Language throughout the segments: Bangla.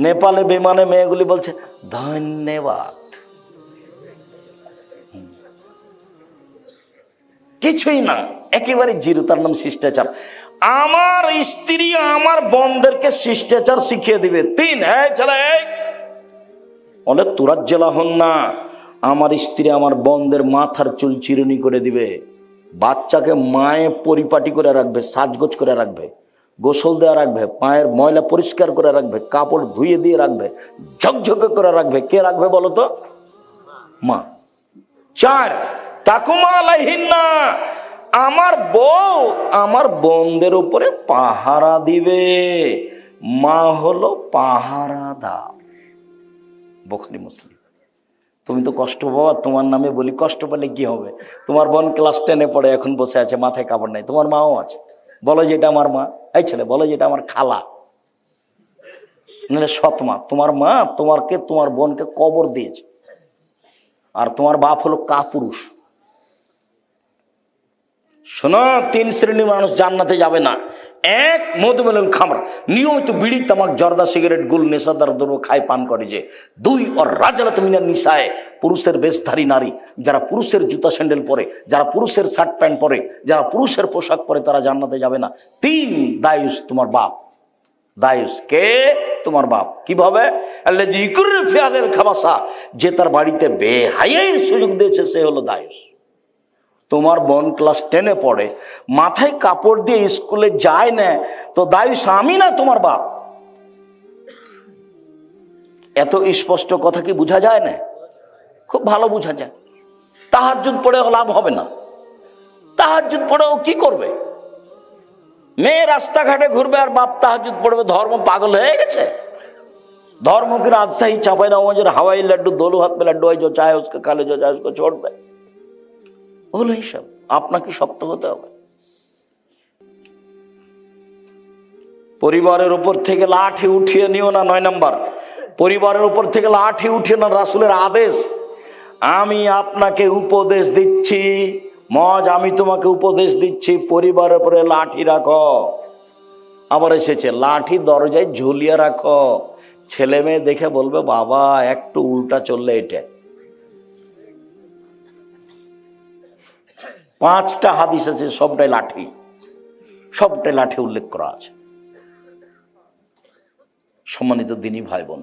নেপালে বিমানে মেয়েগুলি বলছে ধন্যবাদ। কিছুই না, একেবারে জিরো। তার নাম শিষ্টাচার। আমার স্ত্রী আমার বোনদেরকে শিষ্টাচার শিখিয়ে দিবে। 3, ছেলে বলে তোরা জেলা হন না। আমার স্ত্রী আমার বোনদের মাথার চুল চিরুনি করে দিবে, বাচ্চাকে মায়ে পরিপাটি করে রাখবে, সাজগোজ করে রাখবে, গোসল দেওয়া রাখবে, পায়ের ময়লা পরিষ্কার করে রাখবে, কাপড় ধুয়ে দিয়ে রাখবে, ঝকঝকে করে রাখবে। কে রাখবে বলো তো? মা। 4, তাকুমা আলাইহিন্না, আমার বউ আমার বোনদের উপরে পাহারা দিবে। মা হলো পাহারাদার। বুখারী মুসলিম। তুমি তো কষ্ট পাবা, তোমার নামে বলি, কষ্ট পেলে কি হবে? তোমার বোন ক্লাস 10-এ পড়ে, এখন বসে আছে, মাথায় কাপড় নাই, তোমার মাও আছে, বলো যে এটা আমার মা। এই ছেলে বলো যে এটা আমার খালা, নাহলে সৎ মা। তোমার মা তোমার বোনকে কবর দিয়েছে, আর তোমার বাপ হলো কাপুরুষ। শোনো, 3 শ্রেণীর মানুষ জান্নাতে যাবে না। 1, মধুমেনুল খামর, নিয়মিত বিড়ি তামাক জর্দা সিগারেট গুল নেশাদার দ্রব্য খায় পান করে যে। 2, ওর রাজালাত মিনান নিসায়ে, পুরুষের বেশধারী নারী, যারা পুরুষের জুতা স্যান্ডেল পরে, যারা পুরুষের শার্ট প্যান্ট পরে, যারা পুরুষের পোশাক পরে, তারা জান্নাতে যাবে না। 3, দায়ুস, তোমার বাপ। দায়ুস কে? তোমার বাপ। কিভাবে? আল্লাযী ইকুরু ফি আহলিল খাবাসা, যে তার বাড়িতে বেহায়ার সুযোগ দিয়েছে, সে হলো দায়ুস। তোমার বোন ক্লাস 10-এ পড়ে, মাথায় কাপড় দিয়ে স্কুলে যায় না, তো দায়ুস আমি না তোমার বাপ। এত স্পষ্ট কথা কি বোঝা যায় না? খুব ভালো বোঝা যায়। তাহাজ্জুদ পড়েও লাভ হবে না। তাহাজ্জুদ পড়েও কি করবে? মেয়ে রাস্তাঘাটে ঘুরবে আর বাপ তাহাজ্জুদ পড়বে। ধর্ম পাগল হয়ে গেছে। धर्म की राजशाही चापाई नवाबगंज हवाई लड्डू दोनों हाथ में लड्डू है, जो चाहे उसका खा ले, जो चाहे उसको छोड़ दे। বলে এইসব আপনাকে শক্ত হতে হবে। পরিবারের উপর থেকে লাঠি উঠিয়ে নিও না। 9 নাম্বার, পরিবারের উপর থেকে লাঠি উঠিয়ে না, রাসূলের আদেশ। আমি আপনাকে উপদেশ দিচ্ছি, মজ আমি তোমাকে উপদেশ দিচ্ছি, পরিবারের উপরে লাঠি রাখো। আবার এসেছে লাঠি দরজায় ঝুলিয়ে রাখো। ছেলে মেয়ে দেখে বলবে বাবা একটু উল্টা চললে এটা। 5টা হাদিস আছে, সবটাই লাঠি, সবটাই লাঠি উল্লেখ করা আছে। সম্মানিত দিনী ভাই বোন,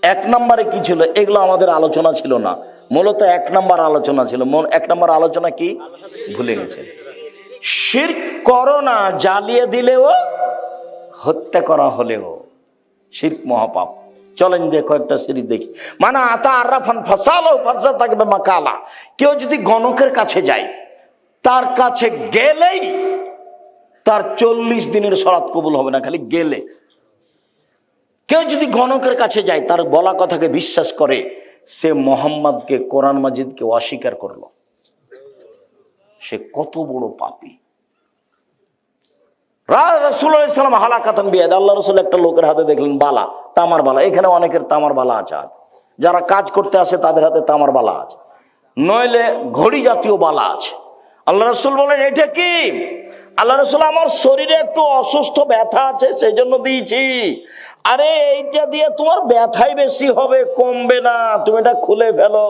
1 নম্বরে কি ছিল? এগুলো আমাদের আলোচনা ছিল না, মূলত 1 নম্বর আলোচনা ছিল। 1 নম্বর আলোচনা কি ভুলে গেছে? শিরক করো না, জ্বালিয়ে দিলেও, হত্যা করা হলেও শিরক মহাপাপ। চলেন যে কয়েকটা সিরিজ দেখি। মানে আতা আরাফান ফাসালো ফাসা থাকবে মাকালা। কেউ যদি গণকের কাছে যায়, তার কাছে গেলেই তার 40 দিনের সলাত কবুল হবে না, খালি গেলে। কেউ যদি গণকের কাছে যায়, তার বলা কথাকে বিশ্বাস করে, সে মোহাম্মদকে, কোরআন মাজিদকে অস্বীকার করলো। সে কত বড় পাপী। রাসূলুল্লাহ সাল্লাল্লাহু আলাইহি ওয়াসাল্লাম হালাকাতান বিয়াদ, আল্লাহ রাসূল একটা লোকের হাতে দেখলেন বালা, তামার বালা। এখানে অনেকের তামার বালা আছে, যারা কাজ করতে আসে তাদের হাতে তামার বালা আছে, নইলে ঘড়ি জাতীয় বালা আছে। আল্লাহ রাসূল বলেন এটা কি? আল্লাহ রাসূল আমার শরীরে একটু অসুস্থ ব্যথা আছে, সেই জন্য দিয়েছি। আরে এইটা দিয়ে তোমার ব্যথাই বেশি হবে, কমবে না, তুমি এটা খুলে ফেলো।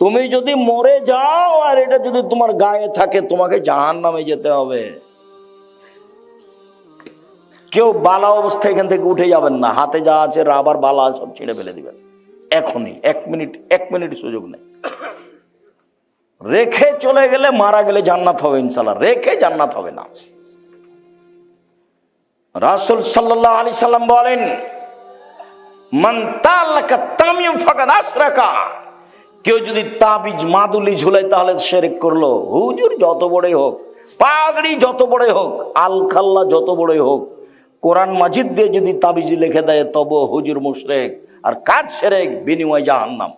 তুমি যদি মরে যাও আর এটা যদি তোমার গায়ে থাকে, তোমাকে জাহান্নামে যেতে হবে। কেউ বালা অবস্থায় এখান থেকে উঠে যাবেন না। হাতে যা আছে রাবার বালা সব ছিঁড়ে ফেলে দিবেন এখনই। 1 মিনিট সুযোগ নেই। রেখে চলে গেলে, মারা গেলে জান্নাত হবে ইনশাআল্লাহ, রেখে জান্নাত হবে না। রাসূল সাল্লাল্লাহু আলাইহি সাল্লাম বলেন মান তালাকা তামিম ফাকাদ আশরাকা। কেউ যদি তাবিজ মাদুলি ঝুলাই তাহলে শিরক করলো। হুজুর যত বড়ই হোক, পাগড়ি যত বড়ই হোক, আলখাল্লা যত বড়ই হোক, কোরআন মাজিদ দিয়ে যদি তাবিজ লিখে দেয় তবে হুজুর মুশরিক, আর কাজ শিরক, বিনিময় জাহান্নাম।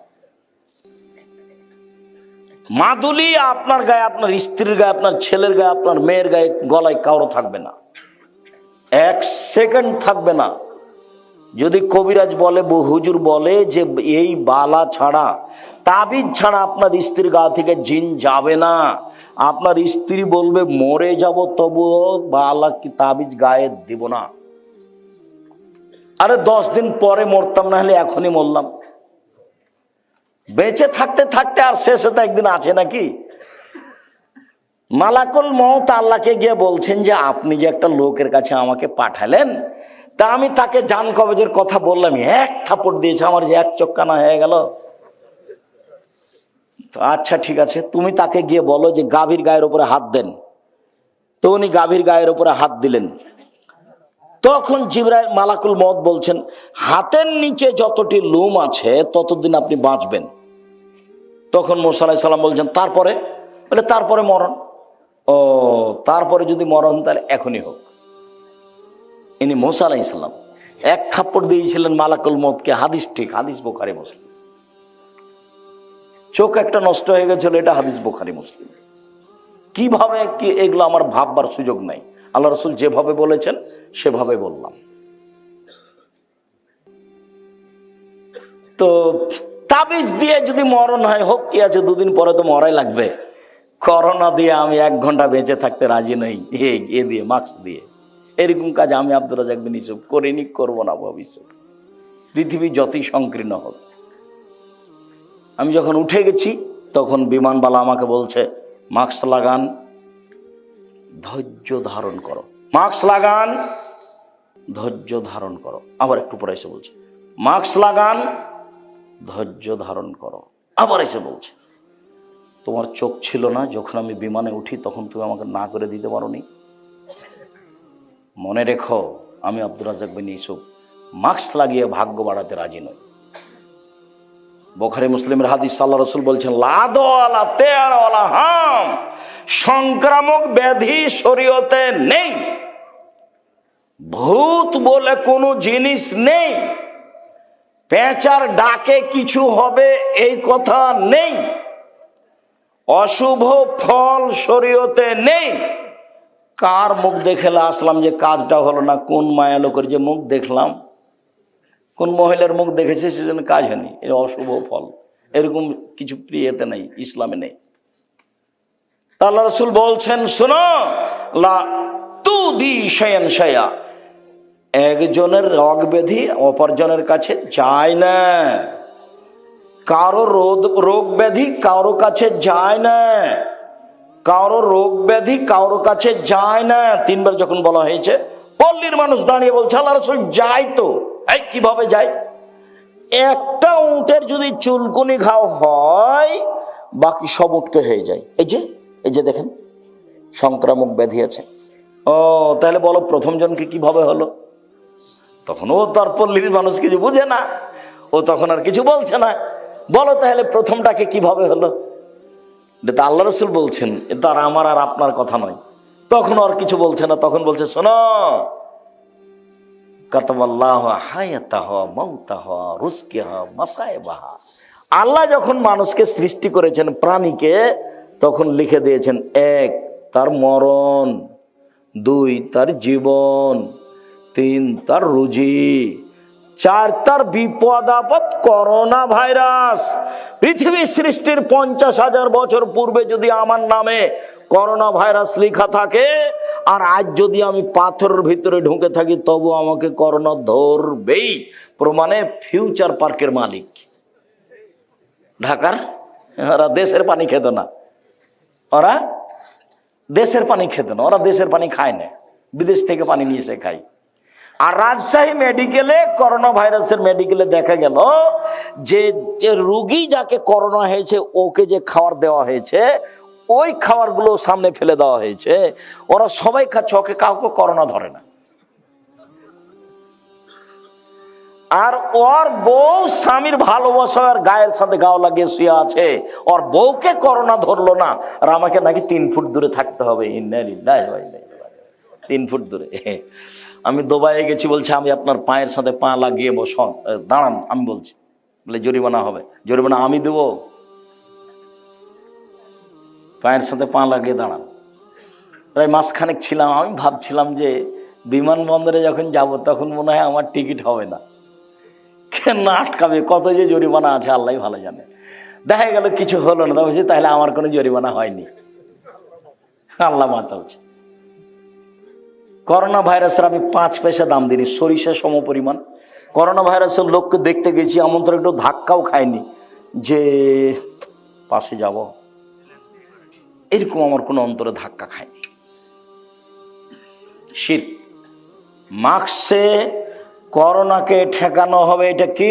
মাদুলি আপনার গায়ে, আপনার স্ত্রীর গায়ে, আপনার ছেলের গায়ে, আপনার মেয়ের গায়ে, গলায় কারো থাকবে না, 1 সেকেন্ড থাকবে না। যদি কবিরাজ বলে, হুজুর বলে যে এই বালা ছাড়া, তাবিজ ছাড়া আপনার স্ত্রীর গা থেকে জিন যাবে না, আপনার স্ত্রী বলবে মরে যাব তবুও বালা কি তাবিজ গায়ে দিব না। আরে 10 দিন পরে মরতাম, না হলে এখনই মরলাম। বেঁচে থাকতে থাকতে আর শেষে তো একদিন আছে নাকি? মালাকুল মউত আল্লাহকে গিয়ে বলছেন যে আপনি যে একটা লোকের কাছে আমাকে পাঠালেন, তা আমি তাকে জান কবজের কথা বললাম, এক থাপড় দিয়েছে, আমার যে এক চোখ কানা হয়ে গেল। আচ্ছা ঠিক আছে, তুমি তাকে গিয়ে বলো যে গাভীর গায়ের উপরে হাত দেন। তো উনি গাভীর গায়ের উপরে হাত দিলেন। তখন জিবরাইল মালাকুল মউত বলছেন, হাতের নিচে যতটি লোম আছে ততদিন আপনি বাঁচবেন। তখন মুসা আলাইহিস সালাম বলছেন তারপরে? বলে তারপরে মরণ। ও, তারপরে যদি মরণ তাহলে এখনই হোক। ইনি মুসা আলাইহিস সালাম এক থাপ্পড় দিয়েছিলেন মালাকুল মউতকে। হাদিস ঠিক, হাদিস বুখারী মুসলিম। চোখ একটা নষ্ট হয়ে গেছিল, এটা হাদিস বুখারী মুসলিম। কিভাবে কি এগুলো আমার ভাববার সুযোগ নাই। আল্লাহ রাসূল যেভাবে বলেছেন সেভাবে বললাম। তো তাবিজ দিয়ে যদি মরণ হয় হোক, কি আছে, 2 দিন পরে তো মরাই লাগবে। করোনা দিয়ে আমি 1 ঘন্টা বেঁচে থাকতে রাজি নই, এ দিয়ে মাস্ক দিয়ে। এরকম কাজ আমি আব্দুর রাজ্জাক বিন ইউসুফ করিনি, করব না ভবিষ্যতে, পৃথিবী যতই সংকীর্ণ হোক। আমি যখন উঠে গেছি তখন বিমানবালা আমাকে বলছে মাস্ক লাগান, ধৈর্য ধারণ করো। মাস্ক লাগান, ধৈর্য ধারণ করো। আবার একটু পরে এসে বলছে মাস্ক লাগান, ধৈর্য ধারণ করো। আবার এসে বলছে তোমার চোখ ছিল না যখন আমি বিমানে উঠি, তখন তুমি আমাকে না করে দিতে পারোনি। মনে রেখো, আমি আব্দুর রাজ্জাক বিন ইউসুফ মাস্ক লাগিয়ে ভাগ্য বাড়াতে রাজি নই। বুখারী মুসলিমের হাদিস, আল্লাহর রাসূল বলছেন লাদওয়ালা তেয়ারওয়ালা হাম, সংক্রামক ব্যাধি শরীয়তে নেই। ভূত বলে কোনো জিনিস নেই। পেঁচার ডাকে কিছু হবে এই কথা নেই। অশুভ ফল শরীয়তে নেই। কার মুখ দেখে আসলাম যে কাজটা হলো না? কোন মায়া লোকের যে মুখ দেখলাম, কোন মহিলার মুখ দেখেছে সেজন্য কাজ হয়নি, এটা অশুভ ফল। এরকম কিছু প্রিয়তে নেই, ইসলামে নেই। আল্লাহ রাসূল বলছেন শোনো, লা তুদি শায়ান শায়া, একজনের রোগ ব্যাধি অপরজনের কাছে যায় না। কারো রোগ ব্যাধি কারো কাছে যায় না। কারো রোগ ব্যাধি কারো কাছে যায় না। 3 বার যখন বলা হয়েছে, পল্লীর মানুষ দাঁড়িয়ে বলছে আল্লাহ রাসূল যায় তো। এই কিভাবে যায়? একটা উটের যদি চুলকুনি ঘাও হয়, বাকি সব উটকে হয়ে যায়। এই যে দেখেন সংক্রামক ব্যাধি আছে। ও তাহলে বলো প্রথম জনকে কিভাবে হলো? তখন ও তার পল্লীর মানুষ কিছু বুঝে না, ও তখন আর কিছু বলছে না। বলো তাহলে প্রথমটাকে কিভাবে হলো? এটা আল্লাহ রাসূল বলছেন, এটা আর আমার আর আপনার কথা নয়। তখন আর কিছু বলছে না, তখন বলছে শোনো, কাতাবাল্লাহু হায়াতাহা মাউতাহা রুজকিহা মাসাইবাহা। আল্লাহ যখন মানুষকে সৃষ্টি করেছেন, প্রাণীকে, তখন লিখে দিয়েছেন 1 তার মরণ, 2 তার জীবন, 3 তার রুজি, 4 তার বিপদ আপদ করোনা ভাইরাস। পৃথিবী সৃষ্টির 50,000 বছর পূর্বে যদি আমার নামে করোনা ভাইরাস লেখা থাকে, আর আজ যদি আমি পাথরের ভিতরে ঢুকে থাকি, তবু আমাকে করোনা ধরবেই। প্রমাণে ফিউচার পার্কের মালিক ঢাকার, ওরা দেশের পানি খেত না, ওরা দেশের পানি খেত না, ওরা দেশের পানি খায় না, বিদেশ থেকে পানি নিয়ে এসে খায়। আর রাজশাহী মেডিকেলে করোনা ভাইরাসের মেডিকেলে দেখা গেল যে রোগী যাকে করোনা হয়েছে ওকে যে খাবার দেওয়া হয়েছে, ওই খাবারগুলো সামনে ফেলে দেওয়া হয়েছে। ওরা সবাই খাচ্ছে, ওকে কাউকে করোনা ধরে না। আর ওর বউ স্বামীর ভালোবাসার গায়ের সাথে গাও লাগিয়ে শুয়ে আছে, ওর বউকে করোনা ধরলো না, আর আমাকে নাকি 3 ফুট দূরে থাকতে হবে। 3 ফুট দূরে। আমি দুবাইয়ে গেছি, বলছে আমি আপনার পায়ের সাথে পা লাগিয়ে দাঁড়ান। আমি বলছি, বলে জরিমানা হবে। জরিমানা আমি দেবো? পায়ের সাথে পা লাগিয়ে দাঁড়ান। প্রায় মাসখানেক ছিলাম। আমি ভাবছিলাম যে বিমানবন্দরে যখন যাব তখন মনে হয় আমার টিকিট হবে না, কেন আটকাবে, কত যে জরিমানা আছে আল্লাহ ভালো জানে। দেখা গেল কিছু হলো না, বলছি তাহলে আমার কোনো জরিমানা হয়নি, আল্লাহ বাঁচাচ্ছে। করোনা ভাইরাসের আমি 5 পয়সা দাম দিইনি, সরিষা সম পরিমাণ করোনা ভাইরাসের লোককে দেখতে গেছি, আমন্ত্রণ একটু ধাক্কাও খায়নি যে পাশে যাব, এরকম আমার কোনো অন্তরে ধাক্কা খায়নি। শিরক। মাস্কে করোনাকে ঠেকানো হবে, এটা কি?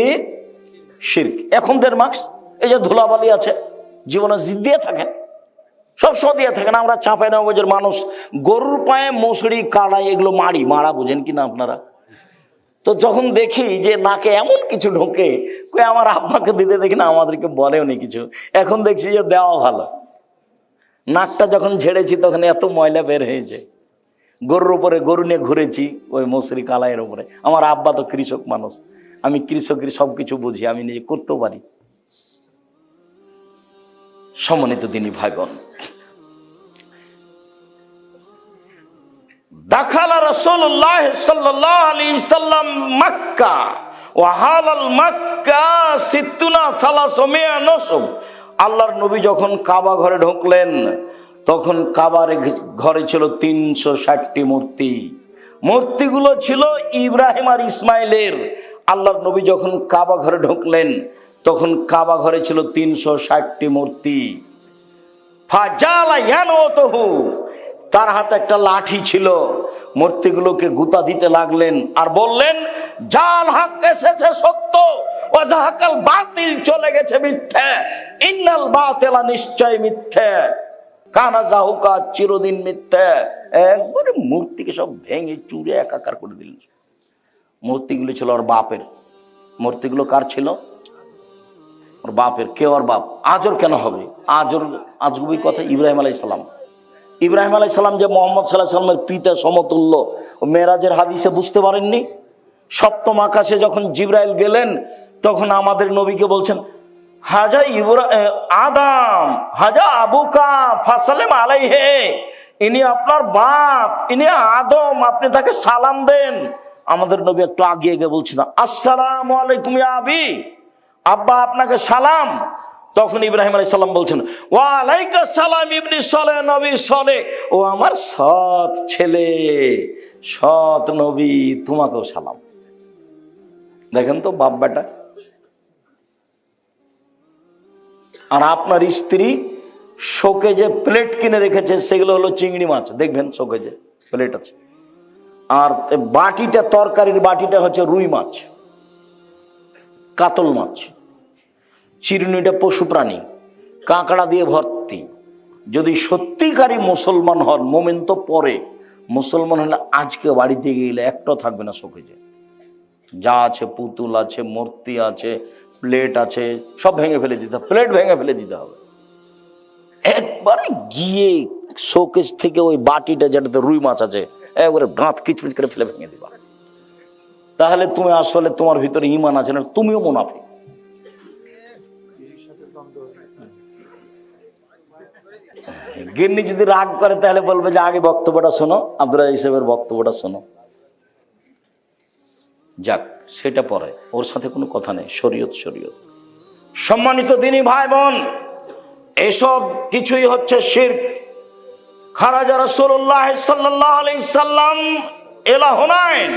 শিরক। এখন মাস্ক এই যে ধুলাবালি আছে, জীবনে দিয়ে থাকেন, সবসময় দিয়ে থাকেন। আমরা চাঁপাই নবাবগঞ্জের মানুষ গরুর পায়ে মশড়ি কাড়াই এগুলো মারা বোঝেন কিনা আপনারা? তো যখন দেখি যে নাকে এমন কিছু ঢোকে, কই আমার আব্বাকে দিতে দেখি না, আমাদেরকে বলেও নি কিছু। এখন দেখছি যে দেওয়া ভালো। নাকটা যখন ঝেড়েছি তখন এত ময়লা বের হয়েছে। গরুর উপরে গরু নিয়ে ঘুরেছি ওই মশারি কালাইয়ের উপরে। আমার আব্বা তো কৃষক মানুষ, আমি কৃষকের সবকিছু বুঝি, আমি নিজে করতেও পারি। সম্মানিত দিনী ভাই বোন, দাখালা রাসূলুল্লাহ সাল্লাল্লাহু আলাইহি সাল্লাম মক্কা ওয়া হালাল মক্কা 360 নসব। আল্লাহর নবী যখন কাবা ঘরে ঢুকলেন তখন কাবার ঘরে ছিল 360টি মূর্তি। মূর্তিগুলো ছিল ইব্রাহিম আর ইসমাইলের। আল্লাহর নবী যখন কাবা ঘরে ঢুকলেন তখন কাবা ঘরে ছিল 360টি মূর্তি। ফাজালা ইয়ানুতহু, তার হাতে একটা লাঠি ছিল, মূর্তিগুলোকে গুতা দিতে লাগলেন আর বললেন, জাল হক এসেছে সত্য, ওয়া যাহাকাল বাতিল চলে গেছে মিথ্যা, ইন্নাল বাতিলা নিশ্চয় মিথ্যা, কানা যাহুকা চিরদিন মিথ্যা। একবারে মূর্তিকে সব ভেঙে চুরে একাকার করে দিলেন। মূর্তিগুলো ছিল ওর বাপের। মূর্তিগুলো কার ছিল? ওর বাপের। কে ওর বাপ? আজর কেন হবে? আজগুবি কথা। ইব্রাহিম আলাইহিস সালাম। ইব্রাহিম আলাইহিস সালাম যে মুহাম্মদ সাল্লাল্লাহু আলাইহি ওয়াসাল্লামের পিতা সমতুল্য, ও মেরাজের হাদিসে বুঝতে পারেননি? সপ্তম আকাশে যখন জিবরাইল গেলেন তখন আমাদের নবীকে বলছেন, হাজা আদম হাজা আবুকা ফাসালেম আলাইহে, ইনি আপনার বাপ, ইনি আদম, আপনি তাকে সালাম দেন। আমাদের নবী একটু আগিয়ে গিয়ে বলছেন, আসসালামু আলাইকুম ইয়া আবি, আব্বা আপনাকে সালাম। তখন ইব্রাহিম আলাইহিস সালাম বলছেন, ওয়া আলাইকা সালাম ইবনি সালেহ, নবী সালেহ, ও আমার সৎ ছেলে, সৎ নবী, তোমাকেও সালাম। দেখেন তো বাপ বেটা। আর আপনার স্ত্রী শোকে যে প্লেট কিনে রেখেছে সেগুলো হলো চিংড়ি মাছ, দেখবেন শোকে যে প্লেট আছে। আর বাটিটা, তরকারির বাটিটা হচ্ছে রুই মাছ, কাতল মাছ। চিরুনিটা পশু প্রাণী, কাঁকড়া দিয়ে ভর্তি। যদি সত্যিকারী মুসলমান হন, মোমেন তো পরে, মুসলমান হলে আজকে বাড়িতে গেলে একটাও থাকবে না শোকেজে। যা আছে, পুতুল আছে, মূর্তি আছে, প্লেট আছে, সব ভেঙে ফেলে দিতে হবে। প্লেট ভেঙে ফেলে দিতে হবে। একবারে গিয়ে শোকেজ থেকে ওই বাটিটা যেটাতে রুই মাছ আছে একবারে দাঁত কিচমিচ করে ফেলে ভেঙে দিবা। তাহলে তুমি আসলে তোমার ভিতরে ঈমান আছে না, তুমিও মুনাফিক। গিন্নি যদি রাগ করে তাহলে বলবে যে আগে বক্তব্যটা শোনো, আব্দুল রাজ্জাক সাহেবের বক্তব্যটা শোনো। যাক, সেটা পরে, ওর সাথে কোনো কথা নেই। শরীয়ত। সম্মানিত দিনী ভাই বোন, এসব কিছুই হচ্ছে শিরক। খারাজা রাসূলুল্লাহ সাল্লাল্লাহু আলাইহি সাল্লাম ইলা হুনাইন,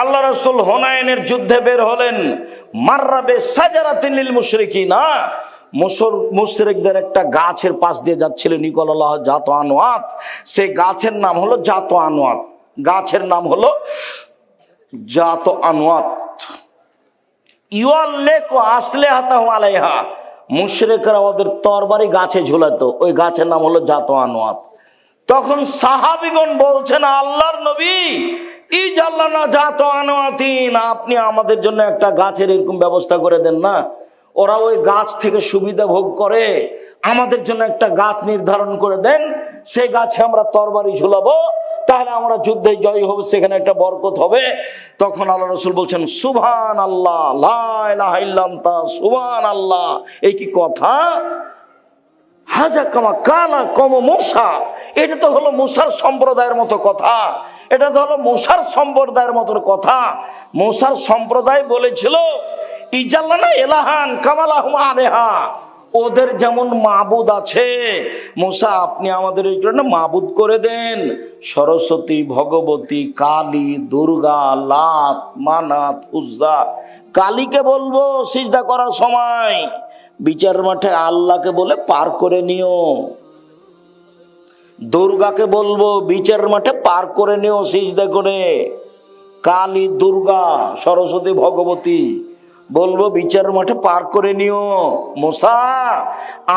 আল্লাহ রাসূল হুনাইনের যুদ্ধে বের হলেন। মাররাবে সাজারাতিন লিল মুশরিকিনা, মুশরিকদের একটা গাছের পাশ দিয়ে যাচ্ছিল, নিকলাল্লাহ জাত আনওয়াত। সেই গাছের নাম হলো জাত আনওয়াত। গাছের নাম হলো জাত আনওয়াত। ইউআল্লিকু আসলিহাতাহু আলাইহা, মুশরিকরা ওদের তরবারি গাছে ঝুলাতো, ওই গাছের নাম হলো জাত আনওয়াত। তখন সাহাবীগণ বলছেন, আল্লাহর নবী, ইজাল্লানা জাত আনওয়াতিন, আপনি আমাদের জন্য একটা গাছের এরকম ব্যবস্থা করে দেন না। ওরা ওই গাছ থেকে সুবিধা ভোগ করে, আমাদের জন্য একটা গাছ নির্ধারণ করে দেন, সেই গাছে আমরা তরবারি ঝুলাবো, তাহলে আমরা যুদ্ধে জয় হব, সেখানে একটা বরকত হবে। তখন আল্লাহ রাসূল বলছেন, সুবহানাল্লাহ, লা ইলাহা ইল্লা আনতা, সুবহানাল্লাহ। এই কি কথা? হাজা কামা কানা কম মুসা, এটা তো হলো মুসার সম্প্রদায়ের মতো কথা। এটা তো হলো মুসার সম্প্রদায়ের মতো কথা। মুসার সম্প্রদায় বলেছিল, ইজাল্লানা ইলাহান কামালাহুম আলাইহা, ওদের যেমন মাবুদ আছে, মুসা আপনি আমাদের এই জন্য মাবুদ করে দেন। সরস্বতী, ভগবতী, কালী, দুর্গা, লাত, মানাত, উজ্জা। কালীকে বলবো সিজদা করার সময় বিচার মাঠে আল্লাহকে বলে পার করে নিও। দুর্গাকে বলবো বিচার মাঠে পার করে নিও সিজদা করে। কালী, দুর্গা, সরস্বতী, ভগবতী বলবো বিচার মাঠে পার করে নিও। মুসা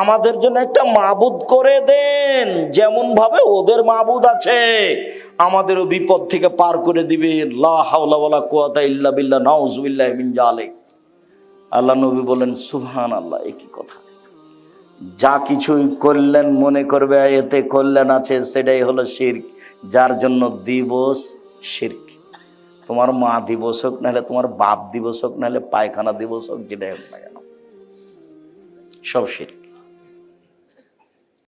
আমাদের জন্য একটা মাবুদ করে দেন, যেমন ভাবে ওদের মাবুদ আছে আমাদেরও বিপদ থেকে পার করে দিবে। লা হাওলা ওয়ালা কুওয়াতা ইল্লা বিল্লাহ, নাউযুবিল্লাহি মিন যালিক। আল্লাহ নবী বলেন সুবহানাল্লাহ, একই কথা। যা কিছুই করলেন মনে করবে এতে কল্যাণ আছে, সেটাই হলো শিরক। যার জন্য দিবস শিরক। তোমার মা দিবস হোক, নাহলে তোমার বাপ দিবস হোক, নাহলে পায়খানা দিবস হোক, যেটাই হোক না কেন, সব শিরক।